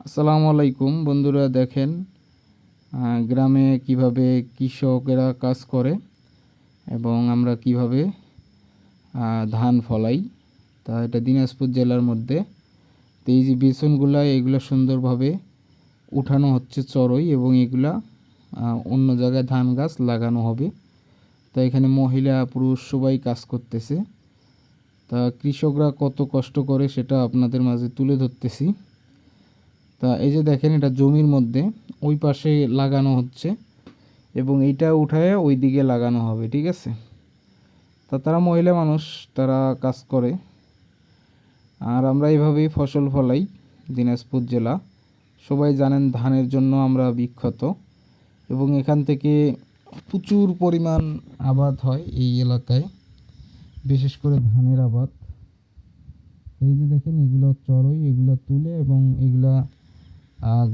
আসসালামু আলাইকুম বন্ধুরা, দেখেন গ্রামে কিভাবে কৃষকেরা কাজ করে এবং আমরা কিভাবে ধান ফলাই। তা এটা দিনাজপুর জেলার মধ্যে। তো এই যে বেসনগুলা, এগুলো সুন্দরভাবে উঠানো হচ্ছে চড়ই, এবং এগুলা অন্য জায়গায় ধান গাছ লাগানো হবে। তা এখানে মহিলা পুরুষ সবাই কাজ করতেছে। তা কৃষকরা কত কষ্ট করে সেটা আপনাদের মাঝে তুলে ধরতেছি। তা এই যে দেখেন, এটা জমির মধ্যে ওই পাশে লাগানো হচ্ছে এবং এইটা উঠায় ওই দিকে লাগানো হবে, ঠিক আছে। তা তারা মহিলা মানুষ, তারা কাজ করে। আর আমরা এইভাবেই ফসল ফলাই। দিনাজপুর জেলা সবাই জানেন ধানের জন্য আমরা বিখ্যাত, এবং এখান থেকে প্রচুর পরিমাণ আবাদ হয় এই এলাকায়, বিশেষ করে ধানের আবাদ। এই যে দেখেন, এগুলো চড়ই, এগুলো তুলে এবং এগুলা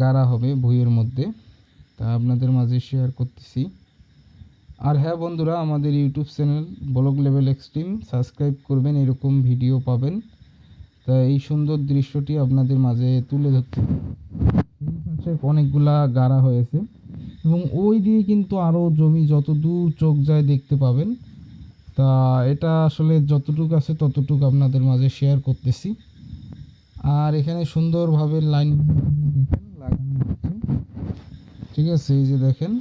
গাড়া হবে ভুঁইয়ের মধ্যে। তা আপনাদের মাঝে শেয়ার করতেছি। আর হ্যাঁ বন্ধুরা, আমাদের YouTube channel blog level extreme subscribe করবেন, এরকম ভিডিও পাবেন। তা এই সুন্দর দৃশ্যটি আপনাদের মাঝে তুলে ধরতে। এই পাশে অনেকগুলা গাড়া হয়েছে এবং ওই দিয়ে কিন্তু আরও জমি যত দূর চোখ যায় দেখতে পাবেন। তা এটা আসলে যতটুকু আছে ততটুকু আপনাদের মাঝে শেয়ার করতেছি। আর এখানে সুন্দরভাবে লাইন লাগানো হচ্ছে, ঠিক আছে। এই যে দেখেন,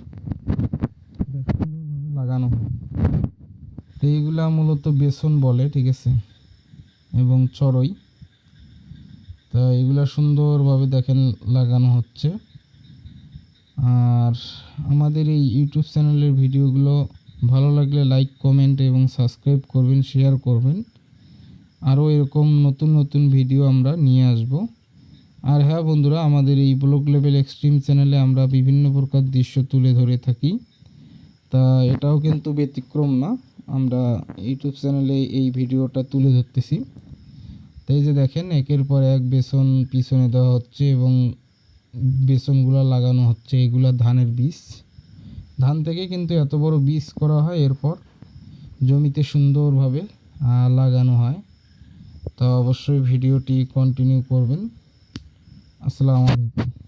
লাগানো এইগুলা মূলত বেসন বলে, ঠিক আছে, এবং চড়ই। তা এগুলা সুন্দরভাবে দেখেন লাগানো হচ্ছে। আর আমাদের এই ইউটিউব চ্যানেলের ভিডিওগুলো ভালো লাগলে লাইক, কমেন্ট এবং সাবস্ক্রাইব করবেন, শেয়ার করবেন। আরও এরকম নতুন নতুন ভিডিও আমরা নিয়ে আসব। আর হ্যাঁ বন্ধুরা, আমাদের এই ব্লগ লেভেল এক্সট্রিম চ্যানেলে আমরা বিভিন্ন প্রকার দৃশ্য তুলে ধরে থাকি। তা এটাও কিন্তু ব্যতিক্রম না, আমরা ইউটিউব চ্যানেলে এই ভিডিওটা তুলে ধরতেছি। তাই যে দেখেন, একের পর এক বেসন পিছনে দেওয়া হচ্ছে এবং বেসনগুলো লাগানো হচ্ছে। এগুলা ধানের বীজ, ধান থেকে কিন্তু এত বড় বীজ করা হয়, এরপর জমিতে সুন্দরভাবে লাগানো হয়। তো অবশ্যই ভিডিওটি কন্টিনিউ করবেন। আসসালামু আলাইকুম।